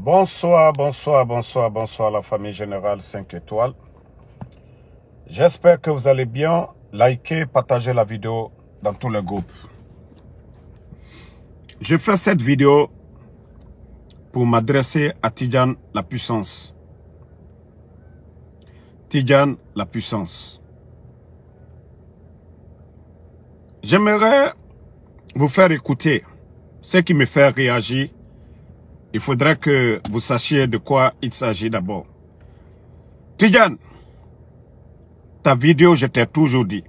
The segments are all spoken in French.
Bonsoir, bonsoir, bonsoir, bonsoir la famille générale 5 étoiles. J'espère que vous allez bien. Likez, partagez la vidéo dans tous les groupes. Je fais cette vidéo pour m'adresser à Tidjane la puissance. Tidjane la puissance. J'aimerais vous faire écouter ce qui me fait réagir. Il faudrait que vous sachiez de quoi il s'agit d'abord. Tidjane, ta vidéo, je t'ai toujours dit.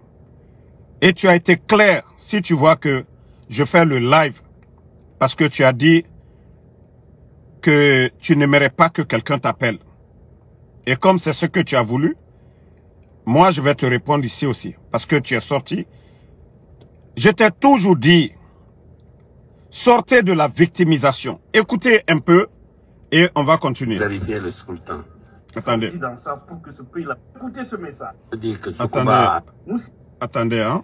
Et tu as été clair si tu vois que je fais le live parce que tu as dit que tu n'aimerais pas que quelqu'un t'appelle. Et comme c'est ce que tu as voulu, moi je vais te répondre ici aussi parce que tu es sorti. Je t'ai toujours dit, sortez de la victimisation. Écoutez un peu et on va continuer. Clarifier le scrutin. Attendez. Dans ça pour que ce pays-là. Écoutez ce message. Dire que Tsoukuba Attendez, hein.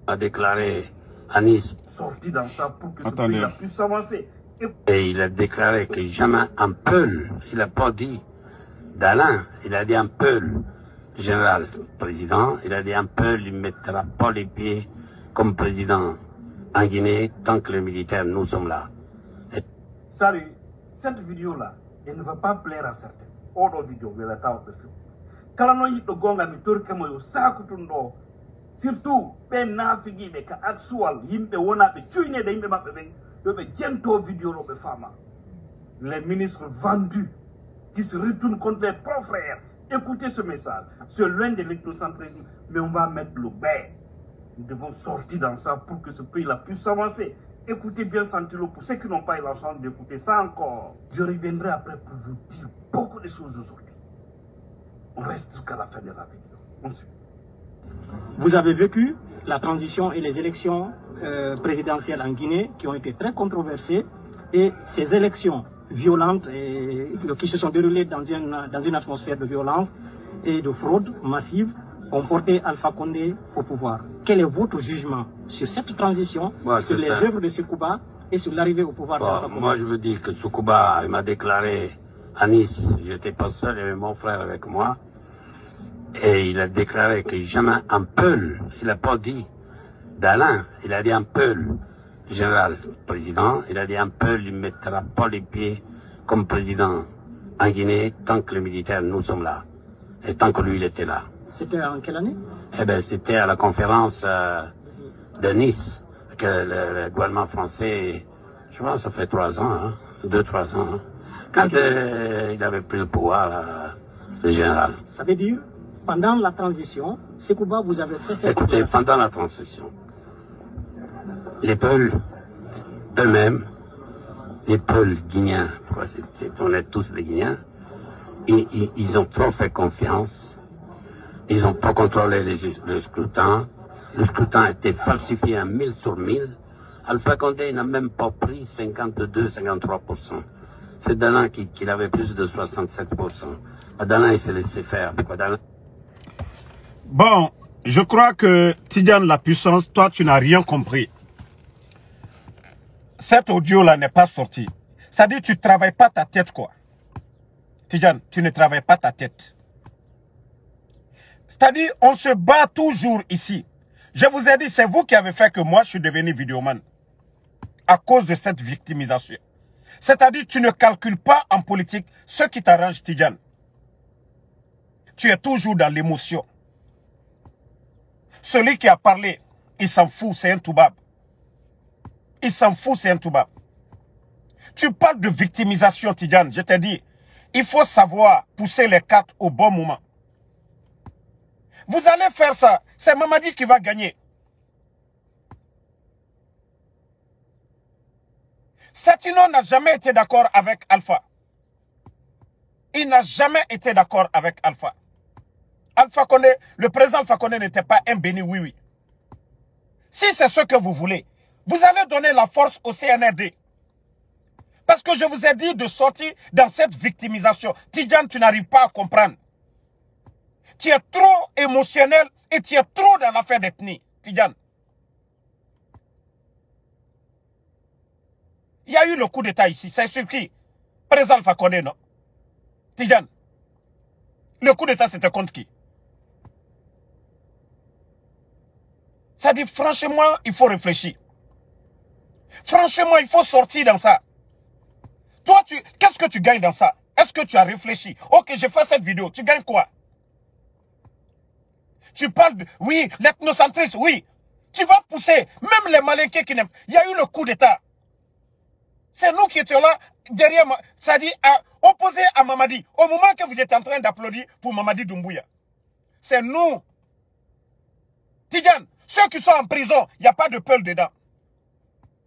a déclaré à Nice. Sorti dans ça pour que ce pays-là puisse s'avancer. Et il a déclaré que jamais un Peul, il n'a pas dit d'Alain, il a dit un Peul, le général président, il a dit un Peul, il ne mettra pas les pieds comme président en Guinée tant que les militaires, nous sommes là. Salut, cette vidéo-là, elle ne va pas plaire à certains. Autre vidéo, mais la taille de film. Kalano yito gonga mitori kama yo sakutundo. Surtout, ben nafigi be ka actual yimbe wona be tuine de yimbe mabbe ben yo be jento vidéo lo be fama. Les ministres vendus qui se retournent contre les propres frères. Écoutez ce message. C'est loin de l'électrocentrisme, mais on va mettre le bain. Nous devons sortir dans ça pour que ce pays-là puisse s'avancer. Écoutez bien Santilo, pour ceux qui n'ont pas eu la chance d'écouter ça encore. Je reviendrai après pour vous dire beaucoup de choses aujourd'hui. On reste jusqu'à la fin de la vidéo. Ensuite. Vous avez vécu la transition et les élections présidentielles en Guinée qui ont été très controversées. Et ces élections violentes et qui se sont déroulées dans une atmosphère de violence et de fraude massive ont porté Alpha Condé au pouvoir. Quel est votre jugement sur cette transition, sur les œuvres de Tsoukuba et sur l'arrivée au pouvoir d'Alpha Condé? Moi, je veux dire que Tsoukuba m'a déclaré à Nice, j'étais pas seul, il y avait mon frère avec moi, et il a déclaré que jamais un Peul, il n'a pas dit d'Alain, il a dit un Peul, le général président, il a dit un Peul, il ne mettra pas les pieds comme président en Guinée tant que les militaires, nous sommes là, et tant que lui, il était là. C'était en quelle année? Eh bien, c'était à la conférence de Nice que le gouvernement français, je pense, ça fait 3 ans, hein, 2-3 ans, hein, quand il avait pris le pouvoir, le général. Ça veut dire, pendant la transition, Tsoukuba, vous avez fait cette... Écoutez, pendant la transition, les Peuls eux-mêmes, les Peuls guinéens, on est tous des Guinéens, ils ont trop fait confiance. Ils n'ont pas contrôlé le scrutin. Le scrutin a été falsifié à 1000 sur 1000. Alpha Condé n'a même pas pris 52-53%. C'est Dallin qui avait plus de 67%. Dallin, il s'est laissé faire. Bon, je crois que Tidjane la puissance, toi, tu n'as rien compris. Cet audio-là n'est pas sorti. Ça dit, tu ne travailles pas ta tête, quoi. Tidjane, tu ne travailles pas ta tête. C'est-à-dire, on se bat toujours ici. Je vous ai dit, c'est vous qui avez fait que moi, je suis devenu vidéoman. À cause de cette victimisation. C'est-à-dire, tu ne calcules pas en politique ce qui t'arrange, Tidjane. Tu es toujours dans l'émotion. Celui qui a parlé, il s'en fout, c'est un toubab. Il s'en fout, c'est un toubab. Tu parles de victimisation, Tidjane. Je t'ai dit, il faut savoir pousser les cartes au bon moment. Vous allez faire ça. C'est Mamadi qui va gagner. Satino n'a jamais été d'accord avec Alpha. Il n'a jamais été d'accord avec Alpha. Alpha Condé, le président Alpha Condé n'était pas un béni oui-oui. Si c'est ce que vous voulez, vous allez donner la force au CNRD. Parce que je vous ai dit de sortir dans cette victimisation. Tidjane, tu n'arrives pas à comprendre. Tu es trop émotionnel et tu es trop dans l'affaire d'ethnie, Tidjane. Il y a eu le coup d'État ici. C'est sur qui? Président Alpha Condé, non? Tidjane. Le coup d'État, c'était contre qui? Ça dit, franchement, il faut réfléchir. Franchement, il faut sortir dans ça. Toi, qu'est-ce que tu gagnes dans ça? Est-ce que tu as réfléchi? Ok, j'ai fait cette vidéo. Tu gagnes quoi? Tu parles de... Oui, l'ethnocentrisme, oui. Tu vas pousser. Même les Malinqués qui n'aiment... Il y a eu le coup d'État. C'est nous qui étions là, derrière... Ça dit, opposé à Mamadi. Au moment que vous êtes en train d'applaudir pour Mamadi Doumbouya. C'est nous. Tidjane, ceux qui sont en prison, il n'y a pas de Peul dedans.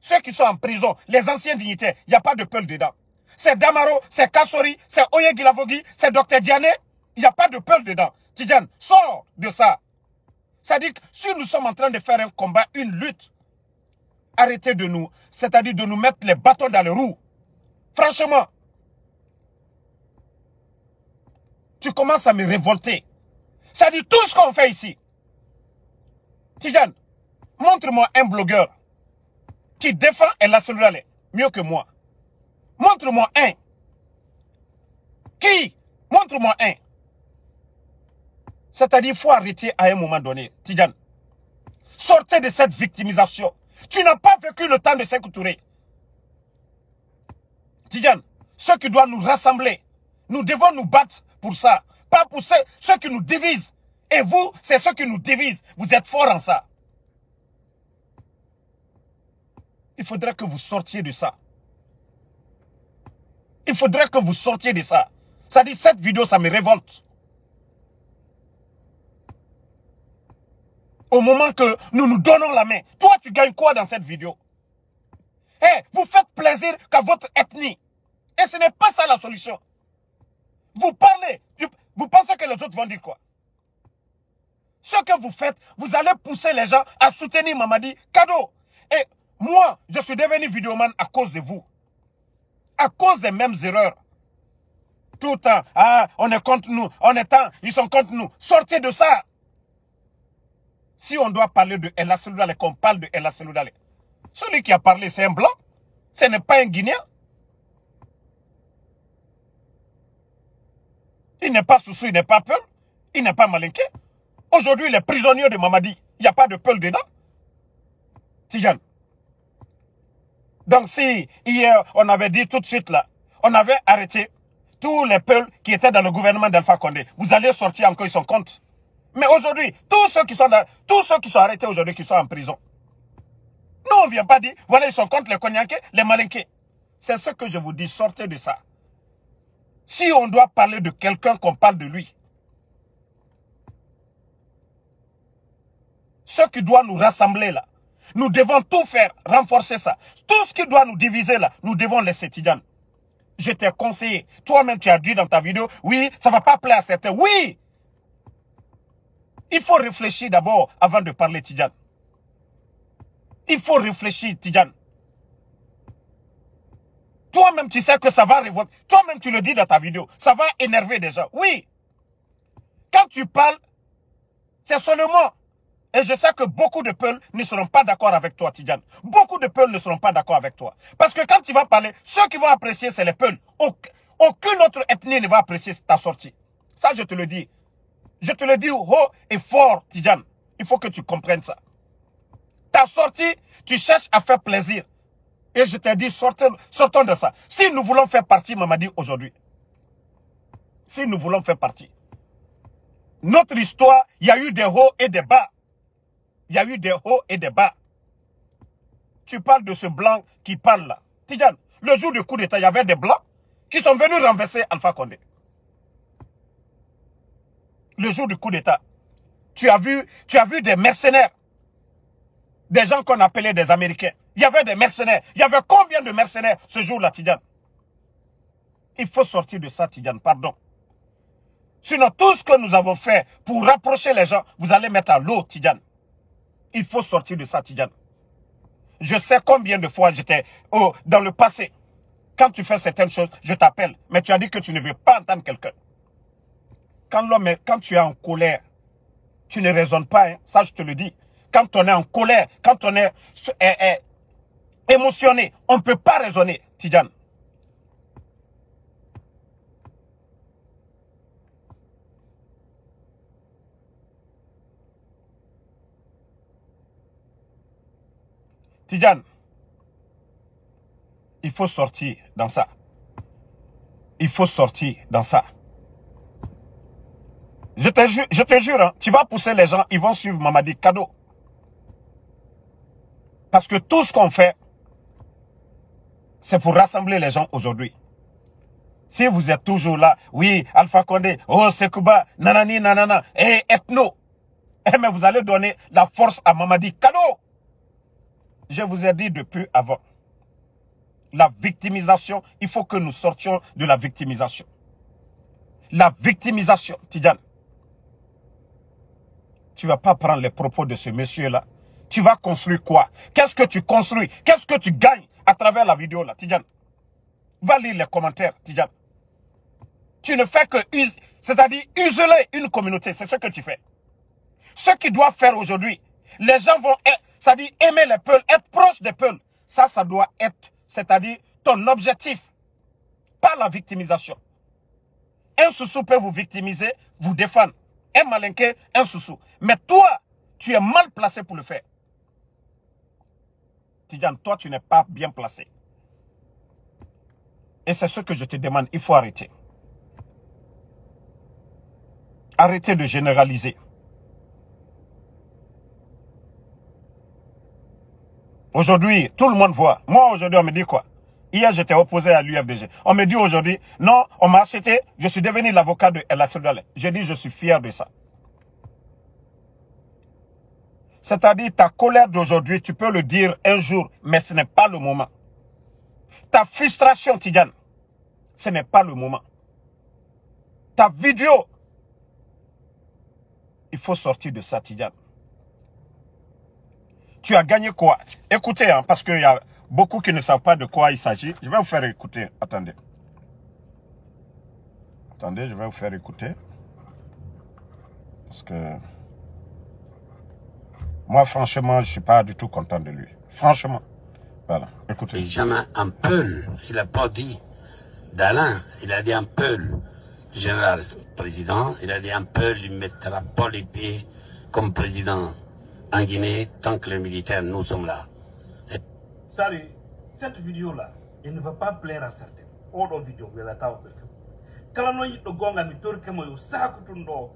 Ceux qui sont en prison, les anciens dignitaires, il n'y a pas de Peul dedans. C'est Damaro, c'est Kassori, c'est Oye Gilavogi, c'est Dr Diané, il n'y a pas de Peul dedans. Tidjane, sors de ça. Ça dit que si nous sommes en train de faire un combat, une lutte, arrêtez de nous, c'est-à-dire de nous mettre les bâtons dans les roues. Franchement, tu commences à me révolter. Ça dit tout ce qu'on fait ici. Tidjane, montre-moi un blogueur qui défend El Assoulale mieux que moi. Montre-moi un. Qui? Montre-moi un. C'est-à-dire, il faut arrêter à un moment donné. Tidjane, sortez de cette victimisation. Tu n'as pas vécu le temps de Sékou Touré. Tidjane, ce qui doit nous rassembler, nous devons nous battre pour ça. Pas pour ceux qui nous divisent. Et vous, c'est ceux qui nous divisent. Vous êtes forts en ça. Il faudrait que vous sortiez de ça. Il faudrait que vous sortiez de ça. Ça dit, cette vidéo, ça me révolte. Au moment que nous nous donnons la main, toi, tu gagnes quoi dans cette vidéo? Eh, vous faites plaisir qu'à votre ethnie. Et ce n'est pas ça la solution. Vous parlez, vous pensez que les autres vont dire quoi? Ce que vous faites, vous allez pousser les gens à soutenir Mamadi. Cadeau. Et moi, je suis devenu vidéoman à cause de vous. À cause des mêmes erreurs. Tout le temps, on est contre nous, on est temps, ils sont contre nous. Sortez de ça. Si on doit parler de El Assoulale, qu'on parle de El Assoulale. Celui qui a parlé, c'est un blanc. Ce n'est pas un Guinéen. Il n'est pas Soussou, il n'est pas Peul. Il n'est pas Malinké. Aujourd'hui, il est prisonnier de Mamadi. Il n'y a pas de Peul dedans. Tidjane. Donc si hier, on avait dit tout de suite là, on avait arrêté tous les Peuls qui étaient dans le gouvernement d'Alpha Condé. Vous allez sortir encore, ils sont contre. Mais aujourd'hui, tous ceux qui sont arrêtés aujourd'hui, qui sont en prison. Nous, on ne vient pas dire, voilà, ils sont contre les Konyankés, les Malinqués. C'est ce que je vous dis, sortez de ça. Si on doit parler de quelqu'un, qu'on parle de lui. Ce qui doit nous rassembler là, nous devons tout faire, renforcer ça. Tout ce qui doit nous diviser là, nous devons laisser. Tidjane. Je t'ai conseillé. Toi-même, tu as dit dans ta vidéo, oui, ça ne va pas plaire à certains. Oui! Il faut réfléchir d'abord avant de parler, Tidjane. Il faut réfléchir, Tidjane. Toi-même, tu sais que ça va révolter. Toi-même, tu le dis dans ta vidéo. Ça va énerver des gens. Oui. Quand tu parles, c'est seulement... Et je sais que beaucoup de Peuls ne seront pas d'accord avec toi, Tidjane. Beaucoup de Peuls ne seront pas d'accord avec toi. Parce que quand tu vas parler, ceux qui vont apprécier, c'est les Peuls. Aucune autre ethnie ne va apprécier ta sortie. Ça, je te le dis. Je te le dis haut et fort, Tidjane. Il faut que tu comprennes ça. Ta sortie, tu cherches à faire plaisir. Et je t'ai dit, sortons de ça. Si nous voulons faire partie, Mamadi, aujourd'hui. Si nous voulons faire partie. Notre histoire, il y a eu des hauts et des bas. Il y a eu des hauts et des bas. Tu parles de ce blanc qui parle là. Tidjane, le jour du coup d'État, il y avait des blancs qui sont venus renverser Alpha Condé. Le jour du coup d'État. Tu as vu des mercenaires. Des gens qu'on appelait des Américains. Il y avait des mercenaires. Il y avait combien de mercenaires ce jour-là, Tidjane? Il faut sortir de ça, Tidjane, pardon. Sinon, tout ce que nous avons fait pour rapprocher les gens, vous allez mettre à l'eau, Tidjane. Il faut sortir de ça, Tidjane. Je sais combien de fois j'étais dans le passé. Quand tu fais certaines choses, je t'appelle. Mais tu as dit que tu ne veux pas entendre quelqu'un. Quand tu es en colère, tu ne raisonnes pas. Hein. Ça, je te le dis. Quand on est en colère, quand on est... émotionné. On ne peut pas raisonner, Tidjane. Tidjane, il faut sortir dans ça. Il faut sortir dans ça. Je te jure, hein, tu vas pousser les gens, ils vont suivre Mamadi Kado. Parce que tout ce qu'on fait, c'est pour rassembler les gens aujourd'hui. Si vous êtes toujours là, oui, Alpha Condé, oh, Sekouba, nanani, nanana, et ethno. Mais vous allez donner la force à Mamadi Kado. Je vous ai dit depuis avant. La victimisation, il faut que nous sortions de la victimisation. La victimisation, Tidjane. Tu ne vas pas prendre les propos de ce monsieur-là. Tu vas construire quoi? Qu'est-ce que tu construis? Qu'est-ce que tu gagnes à travers la vidéo là, Tidjane? Va lire les commentaires, Tidjane. Tu ne fais que, c'est-à-dire isoler une communauté, c'est ce que tu fais. Ce qu'ils doivent faire aujourd'hui, les gens vont, c'est-à-dire aimer les Peuls, être proche des Peuls. Ça doit être, c'est-à-dire ton objectif, pas la victimisation. Un soussou peut vous victimiser, vous défendre. Un malinqué, un soussou. Mais toi, tu es mal placé pour le faire. Tidjane, toi, tu n'es pas bien placé. Et c'est ce que je te demande, il faut arrêter. Arrêtez de généraliser. Aujourd'hui, tout le monde voit. Moi, aujourd'hui, on me dit quoi? Hier, j'étais opposé à l'UFDG. On me dit aujourd'hui, non, on m'a acheté, je suis devenu l'avocat de El Assoudale. J'ai dit, je suis fier de ça. C'est-à-dire, ta colère d'aujourd'hui, tu peux le dire un jour, mais ce n'est pas le moment. Ta frustration, Tidjane, ce n'est pas le moment. Ta vidéo, il faut sortir de ça, Tidjane. Tu as gagné quoi? Écoutez, hein, parce qu'il y a beaucoup qui ne savent pas de quoi il s'agit. Je vais vous faire écouter. Attendez. Attendez, je vais vous faire écouter. Parce que moi, franchement, je ne suis pas du tout content de lui. Franchement. Voilà, écoutez. Et jamais un Peul. Il n'a pas dit d'Alain. Il a dit un Peul. Général président, il a dit un Peul, il ne mettra pas les pieds comme président en Guinée tant que les militaires, nous sommes là. Salut, cette vidéo-là, elle ne va pas plaire à certains. Autre vidéo, elle a été faite. Quand on y gonga mi torke mo yo sakutundo,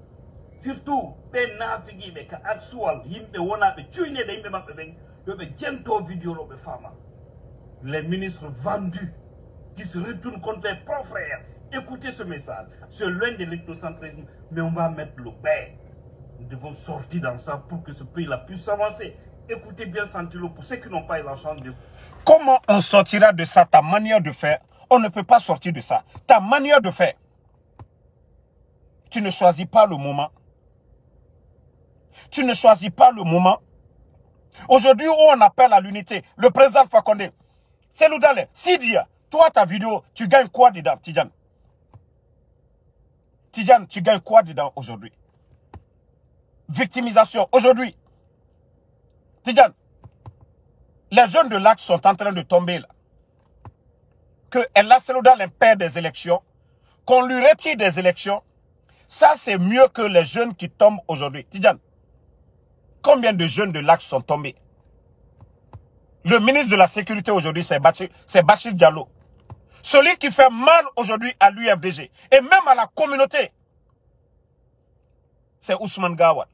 surtout ben nafigi be ka actual yimbe wona be tuine de yimbe mabbe ben yo be gento vidéo lo be fama. Les ministres vendus qui se retournent contre les propres frères. Écoutez ce message. C'est loin de l'ethnocentrisme, mais on va mettre le bain. Nous devons sortir dans ça pour que ce pays-là puisse avancer. Écoutez bien Santilo, pour ceux qui n'ont pas eu la chance de... Comment on sortira de ça, ta manière de faire? On ne peut pas sortir de ça. Ta manière de faire. Tu ne choisis pas le moment. Tu ne choisis pas le moment. Aujourd'hui, où on appelle à l'unité, le président Alpha Condé, c'est Loudale, Sidia, toi, ta vidéo, tu gagnes quoi dedans, Tidjane? Tidjane, tu gagnes quoi dedans aujourd'hui? Victimisation. Aujourd'hui, Tidjane, les jeunes de l'Axe sont en train de tomber là. Que El Assoudale perd des élections, qu'on lui retire des élections, ça c'est mieux que les jeunes qui tombent aujourd'hui. Tidjane, combien de jeunes de l'Axe sont tombés? Le ministre de la Sécurité aujourd'hui, c'est Bachir Diallo. Celui qui fait mal aujourd'hui à l'UFDG et même à la communauté, c'est Ousmane Gawad.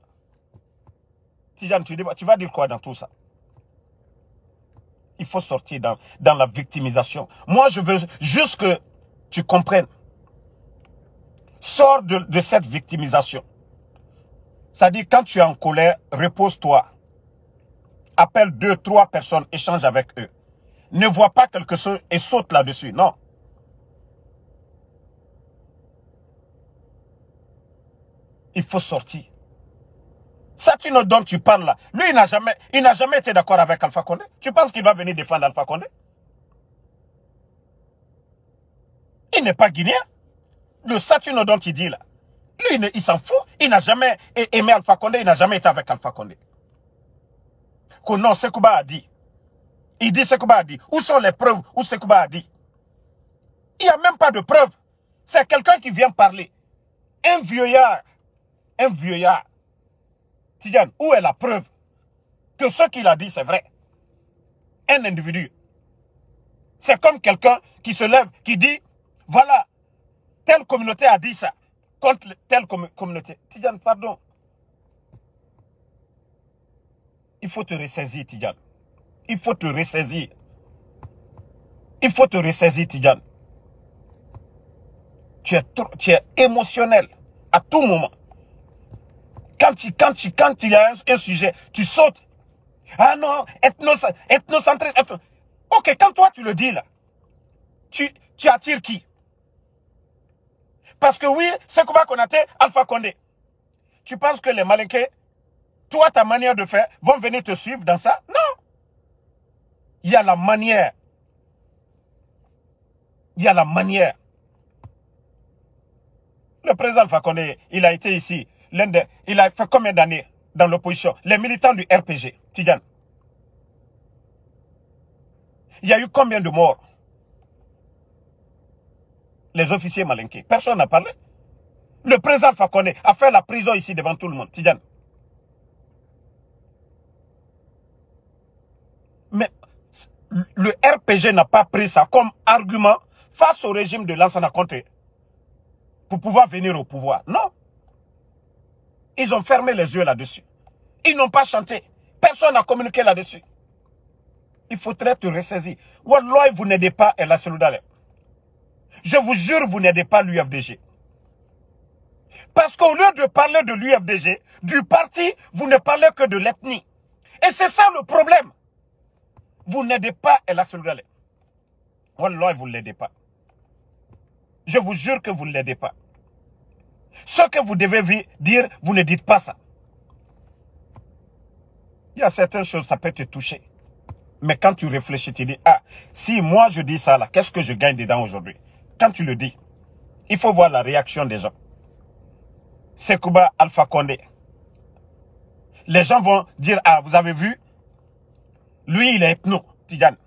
Tidjane, tu vas dire quoi dans tout ça? Il faut sortir dans la victimisation. Moi, je veux juste que tu comprennes. Sors de cette victimisation. C'est-à-dire, quand tu es en colère, repose-toi. Appelle 2, 3 personnes, échange avec eux. Ne vois pas quelque chose et saute là-dessus. Non. Il faut sortir. Satino dont tu parles là, lui, il n'a jamais été d'accord avec Alpha Condé. Tu penses qu'il va venir défendre Alpha Condé? Il n'est pas guinéen. Le Satino dont il dit là, lui, il s'en fout. Il n'a jamais aimé Alpha Condé, il n'a jamais été avec Alpha Condé. Que non, Sekouba a dit, il dit Sekouba a dit. Où sont les preuves où Sekouba a dit? Il n'y a même pas de preuves. C'est quelqu'un qui vient parler. Un vieillard. Un vieillard. Tidiane, où est la preuve que ce qu'il a dit, c'est vrai? Un individu. C'est comme quelqu'un qui se lève, qui dit, voilà, telle communauté a dit ça, contre telle communauté. Tidiane, pardon. Il faut te ressaisir, Tidiane. Il faut te ressaisir. Il faut te ressaisir, Tidiane. Tu es émotionnel à tout moment. Quand il y a un sujet, tu sautes. Ah non, ethnocentrisme. Ok, quand toi tu le dis là, tu attires qui? Parce que oui, Sekouba Konaté, Alpha Condé. Tu penses que les Malinké, toi ta manière de faire, vont venir te suivre dans ça? Non. Il y a la manière. Il y a la manière. Le président Alpha Condé, il a été ici. Il a fait combien d'années dans l'opposition? Les militants du RPG, Tidiane. Il y a eu combien de morts? Les officiers malinqués. Personne n'a parlé. Le président Alpha Condé a fait la prison ici devant tout le monde, Tidiane. Mais le RPG n'a pas pris ça comme argument face au régime de Lansana Conté pour pouvoir venir au pouvoir. Non. Ils ont fermé les yeux là-dessus. Ils n'ont pas chanté. Personne n'a communiqué là-dessus. Il faudrait te ressaisir. Wallah, vous n'aidez pas El Asseloudalé. Je vous jure, vous n'aidez pas l'UFDG. Parce qu'au lieu de parler de l'UFDG, du parti, vous ne parlez que de l'ethnie. Et c'est ça le problème. Vous n'aidez pas El Asseloudalé. Wallah, vous ne l'aidez pas. Je vous jure que vous ne l'aidez pas. Ce que vous devez dire, vous ne dites pas ça. Il y a certaines choses, ça peut te toucher. Mais quand tu réfléchis, tu dis, ah, si moi je dis ça là, qu'est-ce que je gagne dedans aujourd'hui? Quand tu le dis, il faut voir la réaction des gens. Sekouba Alpha Condé. Les gens vont dire, ah, vous avez vu? Lui, il est ethno, Tidiane.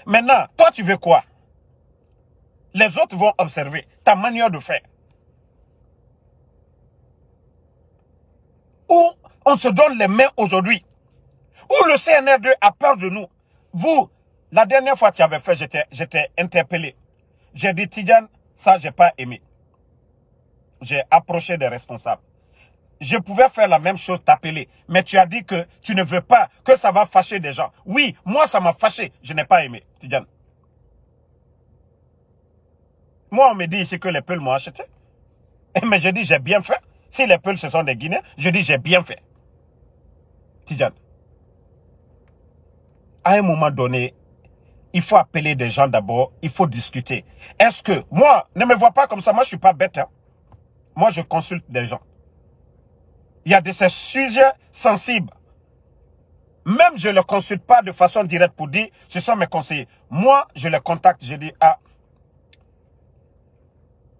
Maintenant, toi, tu veux quoi? Les autres vont observer ta manière de faire. Où on se donne les mains aujourd'hui. Où le CNR2 a peur de nous. Vous, la dernière fois que tu avais fait, j'étais interpellé. J'ai dit, Tidiane, ça, j'ai pas aimé. J'ai approché des responsables. Je pouvais faire la même chose, t'appeler. Mais tu as dit que tu ne veux pas, que ça va fâcher des gens. Oui, moi, ça m'a fâché. Je n'ai pas aimé, Tidiane. Moi, on me dit ici que les Peuls m'ont acheté. Mais je dis, j'ai bien fait. Si les Peuls, ce sont des Guinéens, je dis, j'ai bien fait. Tidiane. À un moment donné, il faut appeler des gens d'abord. Il faut discuter. Est-ce que, moi, ne me vois pas comme ça. Moi, je ne suis pas bête. Hein. Moi, je consulte des gens. Il y a de ces sujets sensibles. Même je ne les consulte pas de façon directe pour dire, ce sont mes conseillers. Moi, je les contacte. Je dis, ah,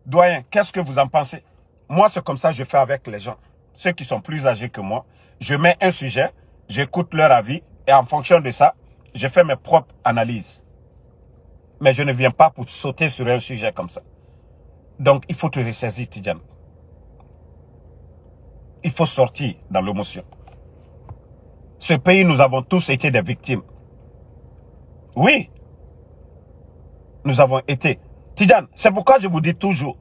doyen, qu'est-ce que vous en pensez? Moi, c'est comme ça que je fais avec les gens. Ceux qui sont plus âgés que moi. Je mets un sujet, j'écoute leur avis et en fonction de ça, je fais mes propres analyses. Mais je ne viens pas pour sauter sur un sujet comme ça. Donc, il faut te ressaisir, Tidiane. Il faut sortir dans l'émotion. Ce pays, nous avons tous été des victimes. Oui. Nous avons été. Tidiane, c'est pourquoi je vous dis toujours.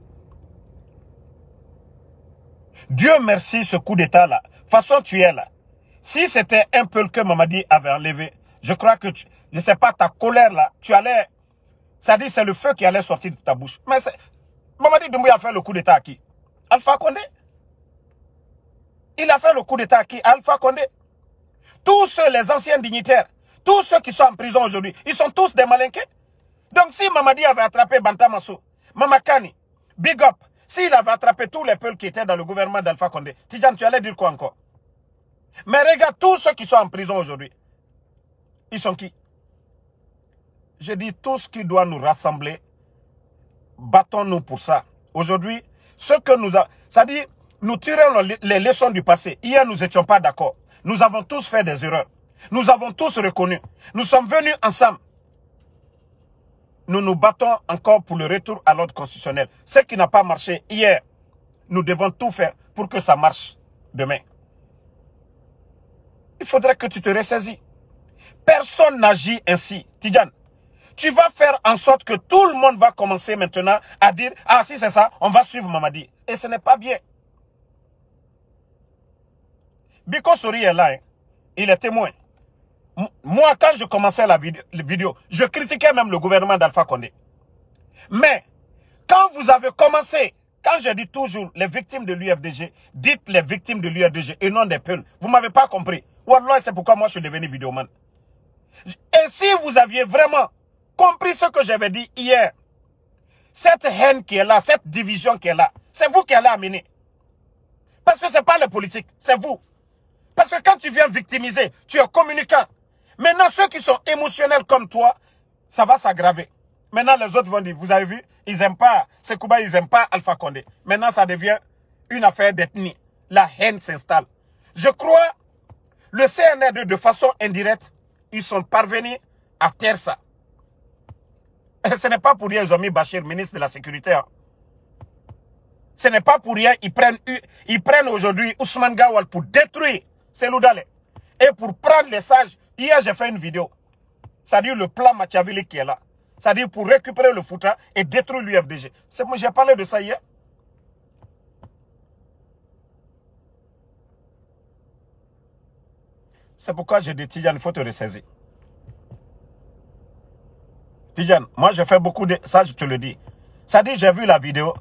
Dieu merci ce coup d'état là. Façon tu es là. Si c'était un peu que Mamadi avait enlevé, je crois que je ne sais pas, ta colère là, tu allais. Ça dit c'est le feu qui allait sortir de ta bouche. Mais Mamadi Doumbouya a fait le coup d'état à qui? Alpha Condé. Il a fait le coup d'état à qui? Alpha Condé. Tous ceux, les anciens dignitaires, tous ceux qui sont en prison aujourd'hui, ils sont tous des malinqués. Donc si Mamadi avait attrapé Bantamasso, Mamakani, Big Up, s'il avait attrapé tous les peuples qui étaient dans le gouvernement d'Alpha Condé, Tidiane, tu allais dire quoi encore? Mais regarde, tous ceux qui sont en prison aujourd'hui, ils sont qui? Je dis, tout ce qui doit nous rassembler, battons-nous pour ça. Aujourd'hui, ce que nous avons, c'est-à-dire, nous tirons les leçons du passé. Hier, nous n'étions pas d'accord. Nous avons tous fait des erreurs. Nous avons tous reconnu. Nous sommes venus ensemble. Nous nous battons encore pour le retour à l'ordre constitutionnel. Ce qui n'a pas marché hier, nous devons tout faire pour que ça marche demain. Il faudrait que tu te ressaisis. Personne n'agit ainsi. Tidjane, tu vas faire en sorte que tout le monde va commencer maintenant à dire « Ah, si c'est ça, on va suivre Mamadi. » Et ce n'est pas bien. Biko Sori est là. Hein. Il est témoin. Moi, quand je commençais la vidéo, je critiquais même le gouvernement d'Alpha Condé. Mais, quand vous avez commencé, quand je dis toujours les victimes de l'UFDG, dites les victimes de l'UFDG et non des Peuls. Vous ne m'avez pas compris. Wallah, c'est pourquoi moi je suis devenu vidéoman. Et si vous aviez vraiment compris ce que j'avais dit hier, cette haine qui est là, cette division qui est là, c'est vous qui allez amener. Parce que ce n'est pas les politiques, c'est vous. Parce que quand tu viens victimiser, tu es communicant. Maintenant, ceux qui sont émotionnels comme toi, ça va s'aggraver. Maintenant, les autres vont dire, vous avez vu, ils n'aiment pas Sekouba, ils n'aiment pas Alpha Condé. Maintenant, ça devient une affaire d'ethnie. La haine s'installe. Je crois, le CNRD, de façon indirecte, ils sont parvenus à taire ça. Et ce n'est pas pour rien, ils ont mis Bachir, ministre de la Sécurité. Hein. Ce n'est pas pour rien, ils prennent aujourd'hui Ousmane Gawal pour détruire Selou Dale. Et pour prendre les sages, hier j'ai fait une vidéo. C'est-à-dire le plan Machiavelli qui est là. C'est-à-dire pour récupérer le Fouta et détruire l'UFDG. J'ai parlé de ça hier. C'est pourquoi j'ai dit, Tidjane, il faut te ressaisir. Tidjane, moi j'ai fait beaucoup de... Ça, je te le dis. C'est-à-dire, j'ai vu la vidéo.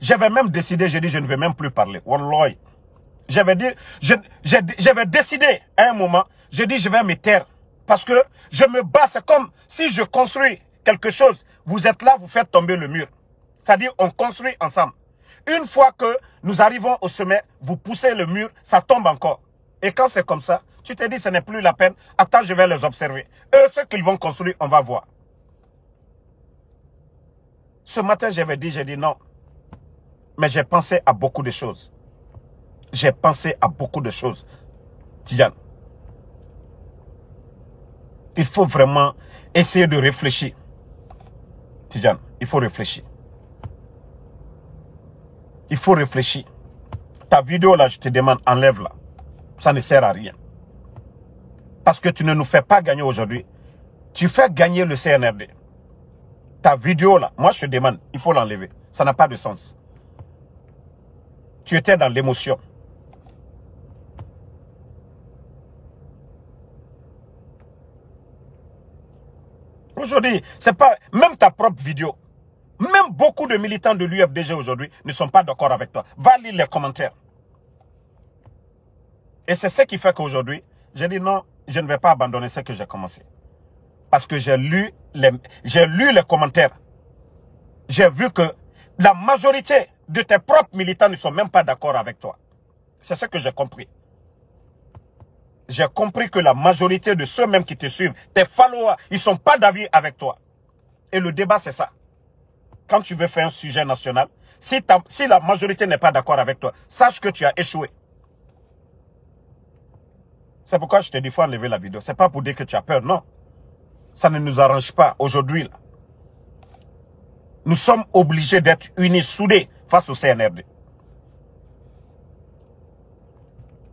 J'avais même décidé, j'ai dit, je ne vais même plus parler. Wallah. J'avais décidé à un moment, j'ai dit, je vais me taire. Parce que je me bats, c'est comme si je construis quelque chose. Vous êtes là, vous faites tomber le mur. C'est-à-dire, on construit ensemble. Une fois que nous arrivons au sommet, vous poussez le mur, ça tombe encore. Et quand c'est comme ça, tu te dis, ce n'est plus la peine. Attends, je vais les observer. Eux, ce qu'ils vont construire, on va voir. Ce matin, j'ai dit non. Mais j'ai pensé à beaucoup de choses. J'ai pensé à beaucoup de choses. Tidjane. Il faut vraiment essayer de réfléchir. Tidjane, il faut réfléchir. Il faut réfléchir. Ta vidéo là, je te demande, enlève-la. Ça ne sert à rien. Parce que tu ne nous fais pas gagner aujourd'hui. Tu fais gagner le CNRD. Ta vidéo là, moi je te demande, il faut l'enlever. Ça n'a pas de sens. Tu étais dans l'émotion. Aujourd'hui, c'est pas... Même ta propre vidéo, même beaucoup de militants de l'UFDG aujourd'hui ne sont pas d'accord avec toi. Va lire les commentaires. Et c'est ce qui fait qu'aujourd'hui, j'ai dit non, je ne vais pas abandonner ce que j'ai commencé. Parce que j'ai lu les commentaires. J'ai vu que la majorité de tes propres militants ne sont même pas d'accord avec toi. C'est ce que j'ai compris. J'ai compris que la majorité de ceux même qui te suivent, tes followers, ils ne sont pas d'avis avec toi. Et le débat, c'est ça. Quand tu veux faire un sujet national, si la majorité n'est pas d'accord avec toi, sache que tu as échoué. C'est pourquoi je te dis, il faut enlever la vidéo. Ce n'est pas pour dire que tu as peur, non. Ça ne nous arrange pas aujourd'hui. Nous sommes obligés d'être unis, soudés face au CNRD.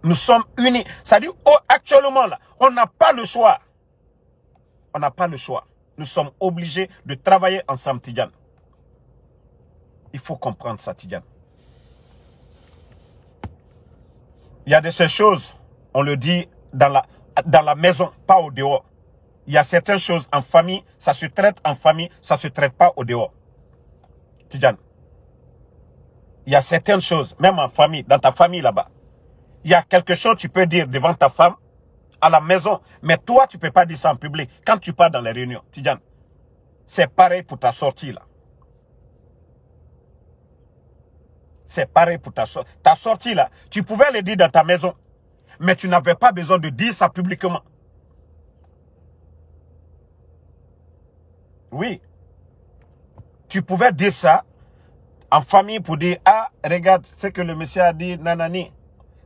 Nous sommes unis. C'est-à-dire, actuellement, là, on n'a pas le choix. On n'a pas le choix. Nous sommes obligés de travailler ensemble, Tidjane. Il faut comprendre ça, Tidjane. Il y a de ces choses, on le dit dans la maison, pas au dehors. Il y a certaines choses en famille, ça se traite en famille, ça ne se traite pas au dehors. Tidjane. Il y a certaines choses, même en famille, dans ta famille là-bas. Il y a quelque chose que tu peux dire devant ta femme, à la maison. Mais toi, tu ne peux pas dire ça en public. Quand tu pars dans les réunions, Tidjane, c'est pareil pour ta sortie là. C'est pareil pour ta sortie là. Tu pouvais le dire dans ta maison. Mais tu n'avais pas besoin de dire ça publiquement. Oui. Tu pouvais dire ça en famille pour dire, ah, regarde ce que le monsieur a dit, nanani.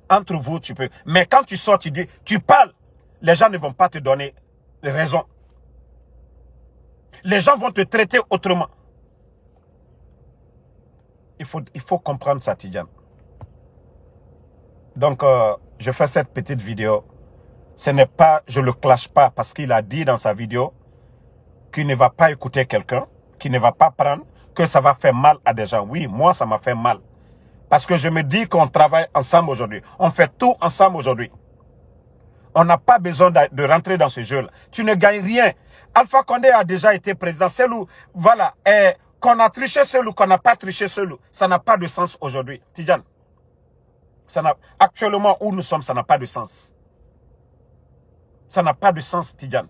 Entre vous, tu peux. Mais quand tu sors, tu parles les gens ne vont pas te donner raison. Les gens vont te traiter autrement. Il faut comprendre ça, Tidjane. Donc, je fais cette petite vidéo. Ce n'est pas, je ne le clash pas parce qu'il a dit dans sa vidéo qu'il ne va pas écouter quelqu'un, qu'il ne va pas prendre, que ça va faire mal à des gens. Oui, moi, ça m'a fait mal. Parce que je me dis qu'on travaille ensemble aujourd'hui. On fait tout ensemble aujourd'hui. On n'a pas besoin de rentrer dans ce jeu-là. Tu ne gagnes rien. Alpha Condé a déjà été président. Seul où, voilà, qu'on a triché seul ou qu'on n'a pas triché seul, ça n'a pas de sens aujourd'hui. Tidjane, actuellement où nous sommes, ça n'a pas de sens. Ça n'a pas de sens, Tidjane.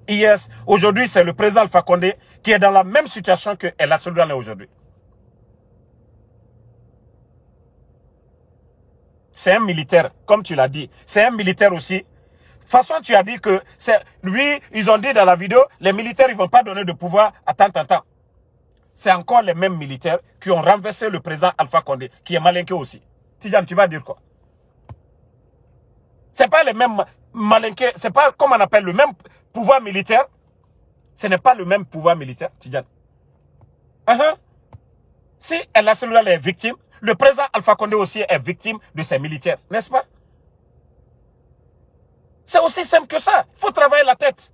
Yes, aujourd'hui, c'est le président Alpha Condé qui est dans la même situation que El Assoudou est aujourd'hui. C'est un militaire, comme tu l'as dit. C'est un militaire aussi. De toute façon, tu as dit que c'est lui, ils ont dit dans la vidéo, les militaires, ils ne vont pas donner de pouvoir à tant. C'est encore les mêmes militaires qui ont renversé le président Alpha Condé, qui est malinqué aussi. Tidjane, tu vas dire quoi? Ce n'est pas les mêmes malinqués, ce n'est pas, comme on appelle, le même pouvoir militaire. Ce n'est pas le même pouvoir militaire, Tidjane. Si El Assoudou est victime, le président Alpha Condé aussi est victime de ses militaires, n'est-ce pas? C'est aussi simple que ça. Il faut travailler la tête.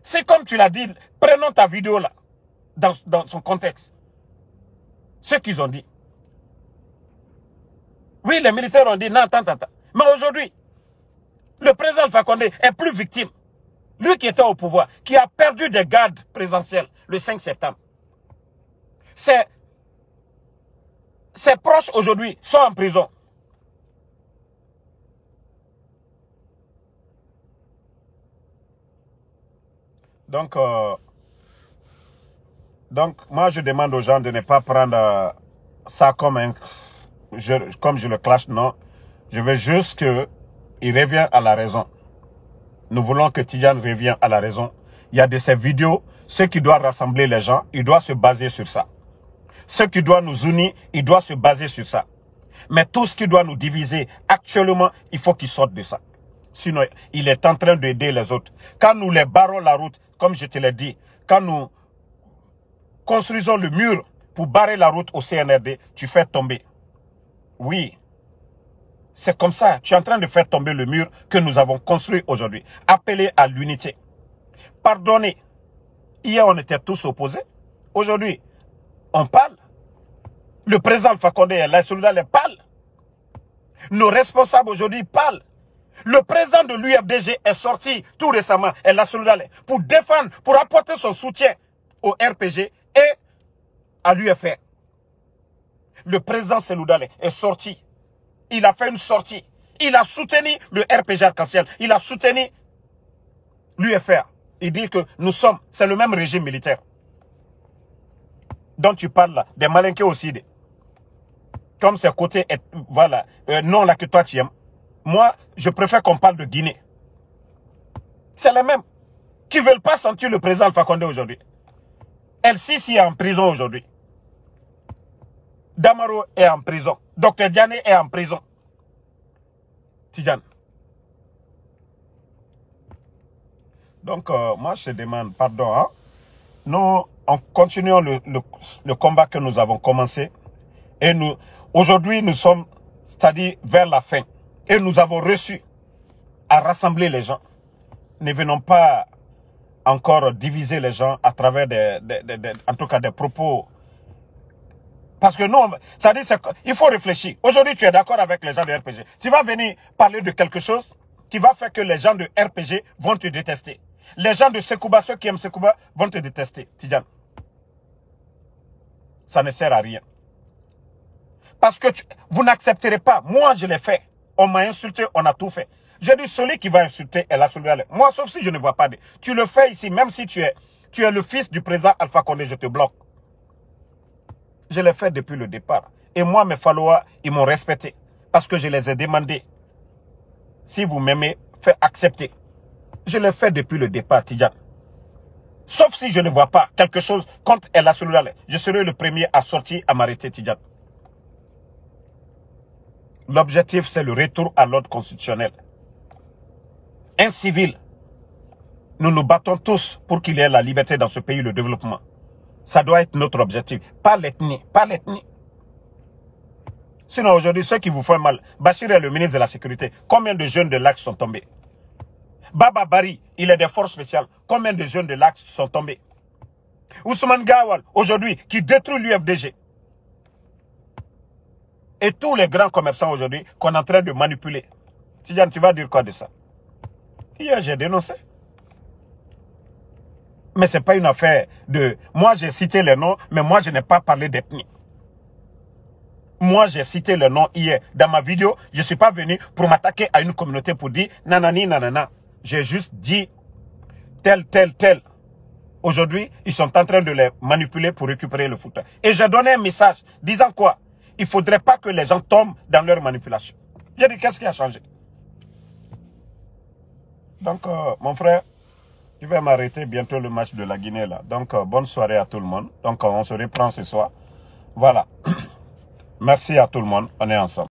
C'est comme tu l'as dit, prenons ta vidéo là, dans son contexte. Ce qu'ils ont dit. Oui, les militaires ont dit non, attends. Mais aujourd'hui, le président Alpha Condé est plus victime. Lui qui était au pouvoir, qui a perdu des gardes présidentiels le 5 septembre. Ses proches aujourd'hui sont en prison. Donc, moi, je demande aux gens de ne pas prendre ça comme comme je le clash. Non, je veux juste qu'il revienne à la raison. Nous voulons que Tidjane revienne à la raison. Il y a de ces vidéos, ce qui doit rassembler les gens, il doit se baser sur ça. Ce qui doit nous unir, il doit se baser sur ça. Mais tout ce qui doit nous diviser, actuellement, il faut qu'il sorte de ça. Sinon, il est en train d'aider les autres. Quand nous les barrons la route, comme je te l'ai dit, quand nous construisons le mur pour barrer la route au CNRD, tu fais tomber. Oui, c'est comme ça. Tu es en train de faire tomber le mur que nous avons construit aujourd'hui. Appelez à l'unité. Pardonnez. Hier, on était tous opposés. Aujourd'hui, on parle. Le président Alpha Condé et El Assoudou parlent. Nos responsables aujourd'hui parlent. Le président de l'UFDG est sorti tout récemment, El Assoudou, pour défendre, pour apporter son soutien au RPG et à l'UFR. Le président Seloudale est sorti. Il a fait une sortie. Il a soutenu le RPG Arc-en-Ciel. Il a soutenu l'UFR. Il dit que nous sommes, c'est le même régime militaire. Dont tu parles là, des malinqués aussi. Comme ces côtés, voilà, non là que toi tu aimes. Moi, je préfère qu'on parle de Guinée. C'est les mêmes qui ne veulent pas sentir le président Alpha Condé aujourd'hui. El Sisi est en prison aujourd'hui. Damaro est en prison. Dr Diané est en prison. Tidjane. Donc, moi, je te demande pardon. Hein? Nous, en continuant le combat que nous avons commencé. Et aujourd'hui, nous sommes, c'est-à-dire vers la fin. Et nous avons reçu à rassembler les gens. Ne venons pas encore diviser les gens à travers en tout cas des propos. Parce que nous, ça dit, il faut réfléchir. Aujourd'hui, tu es d'accord avec les gens de RPG. Tu vas venir parler de quelque chose qui va faire que les gens de RPG vont te détester. Les gens de Sekouba, ceux qui aiment Sekouba, vont te détester, Tidjane. Ça ne sert à rien. Parce que vous n'accepterez pas. Moi, je l'ai fait. On m'a insulté, on a tout fait. J'ai dit, celui qui va insulter El Assoudou. Moi, sauf si je ne vois pas. Tu le fais ici, même si tu es le fils du président Alpha Condé, je te bloque. Je l'ai fait depuis le départ. Et moi, mes followers, ils m'ont respecté. Parce que je les ai demandé. Si vous m'aimez, faites accepter. Je l'ai fait depuis le départ, Tidjane. Sauf si je ne vois pas quelque chose contre El Assoudou. Je serai le premier à sortir, à m'arrêter, Tidjane. L'objectif, c'est le retour à l'ordre constitutionnel. Un civil, nous nous battons tous pour qu'il y ait la liberté dans ce pays, le développement. Ça doit être notre objectif, pas l'ethnie, pas l'ethnie. Sinon, aujourd'hui, ceux qui vous font mal, Bachir est le ministre de la Sécurité. Combien de jeunes de l'Axe sont tombés? Baba Bari, il est des forces spéciales. Combien de jeunes de l'Axe sont tombés? Ousmane Gawal, aujourd'hui, qui détruit l'UFDG. Et tous les grands commerçants aujourd'hui qu'on est en train de manipuler. Tidiane, tu vas dire quoi de ça? Hier, j'ai dénoncé. Mais ce n'est pas une affaire de... Moi, j'ai cité les noms, mais moi, je n'ai pas parlé d'ethnie. Moi, j'ai cité le nom hier. Dans ma vidéo, je ne suis pas venu pour m'attaquer à une communauté pour dire nanani, nanana. J'ai juste dit tel, tel, tel. Aujourd'hui, ils sont en train de les manipuler pour récupérer le foot. Et j'ai donné un message disant quoi? Il ne faudrait pas que les gens tombent dans leur manipulation. J'ai dit, qu'est-ce qui a changé? Donc, mon frère, je vais m'arrêter bientôt le match de la Guinée là. Donc, bonne soirée à tout le monde. Donc, on se reprend ce soir. Voilà. Merci à tout le monde. On est ensemble.